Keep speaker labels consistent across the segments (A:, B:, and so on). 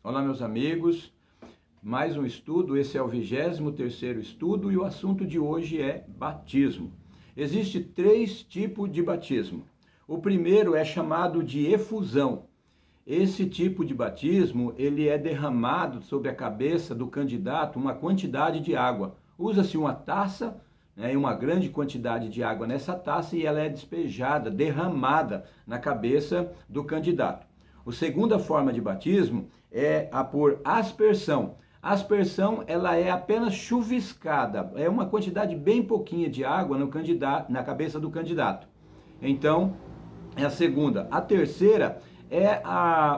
A: Olá, meus amigos, mais um estudo, esse é o 23º estudo e o assunto de hoje é batismo. Existem 3 tipos de batismo. O primeiro é chamado de efusão. Esse tipo de batismo, ele é derramado sobre a cabeça do candidato uma quantidade de água. Usa-se uma taça, e uma grande quantidade de água nessa taça e ela é despejada, derramada na cabeça do candidato. A segunda forma de batismo é a por aspersão. A aspersão, ela é apenas chuviscada, é uma quantidade bem pouquinha de água no candidato, na cabeça do candidato. Então, é a segunda. A terceira é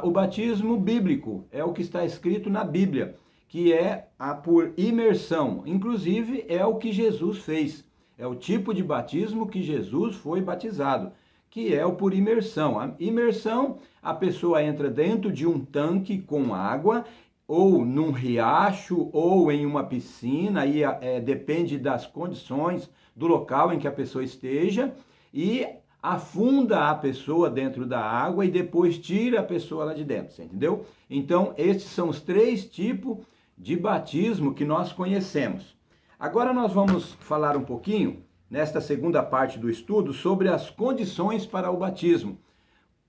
A: o batismo bíblico, é o que está escrito na Bíblia, que é a por imersão. Inclusive, é o que Jesus fez. É o tipo de batismo que Jesus foi batizado, que é o por imersão. A imersão, a pessoa entra dentro de um tanque com água, ou num riacho, ou em uma piscina, aí depende das condições do local em que a pessoa esteja, e afunda a pessoa dentro da água e depois tira a pessoa lá de dentro, você entendeu? Então, esses são os 3 tipos de batismo que nós conhecemos. Agora nós vamos falar um pouquinho, nesta segunda parte do estudo, sobre as condições para o batismo.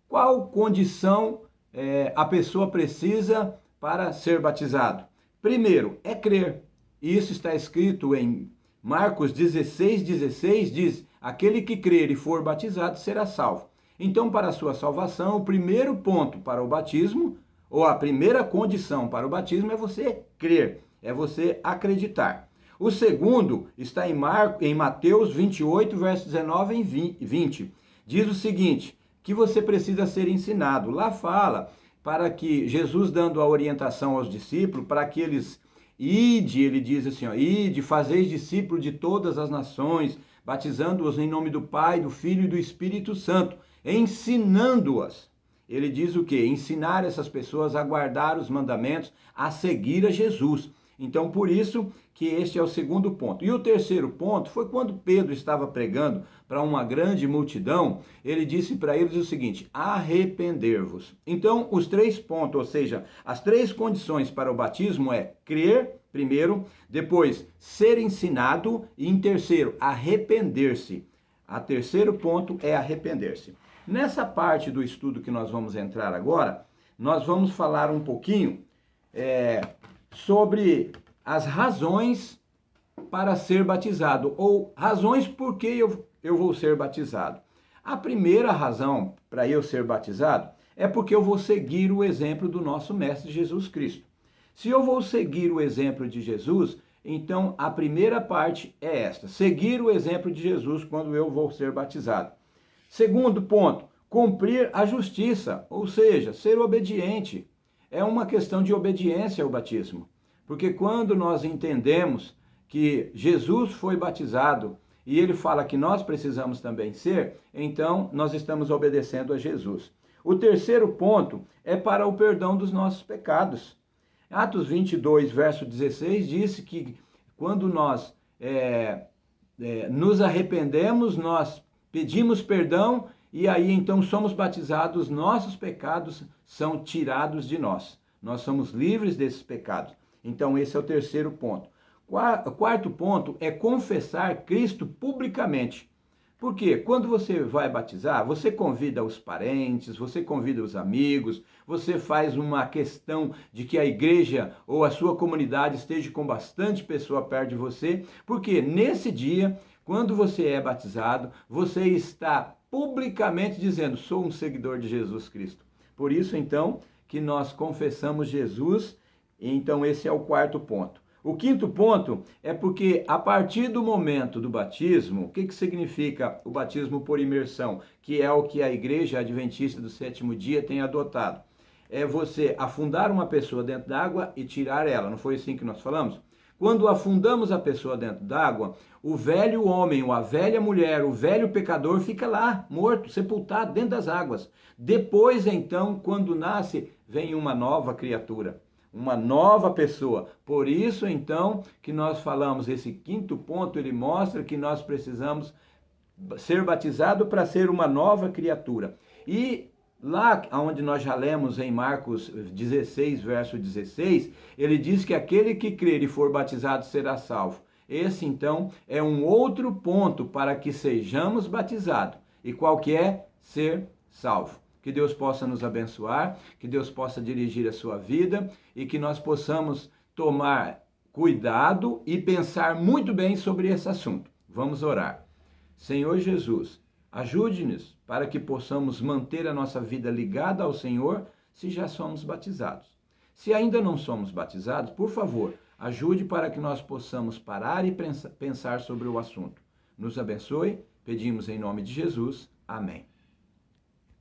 A: Qual condição a pessoa precisa para ser batizado? Primeiro, é crer. Isso está escrito em Marcos 16:16, diz: aquele que crer e for batizado será salvo. Então, para a sua salvação, o primeiro ponto para o batismo, ou a primeira condição para o batismo, é você crer, é você acreditar. O segundo está em Mateus 28, versos 19 e 20. Diz o seguinte, que você precisa ser ensinado. Lá fala para que Jesus dando a orientação aos discípulos, para que eles ele diz assim, ide, fazeis discípulos de todas as nações, batizando-os em nome do Pai, do Filho e do Espírito Santo, ensinando-as. Ele diz o quê? Ensinar essas pessoas a guardar os mandamentos, a seguir a Jesus. Então, por isso que este é o segundo ponto. E o terceiro ponto foi quando Pedro estava pregando para uma grande multidão, ele disse para eles o seguinte, arrepender-vos. Então, os 3 pontos, ou seja, as 3 condições para o batismo é crer, primeiro, depois ser ensinado e em terceiro, arrepender-se. O terceiro ponto é arrepender-se. Nessa parte do estudo que nós vamos entrar agora, nós vamos falar um pouquinho sobre as razões para ser batizado, ou razões por que eu vou ser batizado. A primeira razão para eu ser batizado é porque eu vou seguir o exemplo do nosso Mestre Jesus Cristo. Se eu vou seguir o exemplo de Jesus, então a primeira parte é esta, seguir o exemplo de Jesus quando eu vou ser batizado. Segundo ponto, cumprir a justiça, ou seja, ser obediente. É uma questão de obediência ao batismo. Porque quando nós entendemos que Jesus foi batizado e ele fala que nós precisamos também ser, então nós estamos obedecendo a Jesus. O terceiro ponto é para o perdão dos nossos pecados. Atos 22, verso 16, diz que quando nós nos arrependemos, nós pedimos perdão e aí então somos batizados, nossos pecados são tirados de nós. Nós somos livres desses pecados. Então esse é o terceiro ponto. O quarto ponto é confessar Cristo publicamente. Porque quando você vai batizar, você convida os parentes, você convida os amigos, você faz uma questão de que a igreja ou a sua comunidade esteja com bastante pessoa perto de você, porque nesse dia, quando você é batizado, você está publicamente dizendo, sou um seguidor de Jesus Cristo. Por isso, então, que nós confessamos Jesus, então esse é o quarto ponto. O quinto ponto é porque a partir do momento do batismo, o que significa o batismo por imersão? Que é o que a Igreja Adventista do Sétimo Dia tem adotado. É você afundar uma pessoa dentro d'água e tirar ela, não foi assim que nós falamos? Quando afundamos a pessoa dentro d'água, o velho homem ou a velha mulher, o velho pecador fica lá, morto, sepultado dentro das águas. Depois, então, quando nasce, vem uma nova criatura. Uma nova pessoa. Por isso, então, que nós falamos, esse quinto ponto, ele mostra que nós precisamos ser batizados para ser uma nova criatura. E Lá onde nós já lemos em Marcos 16, verso 16, ele diz que aquele que crer e for batizado será salvo. Esse, então, é um outro ponto para que sejamos batizados. E qual que é? Ser salvo. Que Deus possa nos abençoar, que Deus possa dirigir a sua vida e que nós possamos tomar cuidado e pensar muito bem sobre esse assunto. Vamos orar. Senhor Jesus, ajude-nos para que possamos manter a nossa vida ligada ao Senhor se já somos batizados. Se ainda não somos batizados, por favor, ajude para que nós possamos parar e pensar sobre o assunto. Nos abençoe, pedimos em nome de Jesus. Amém.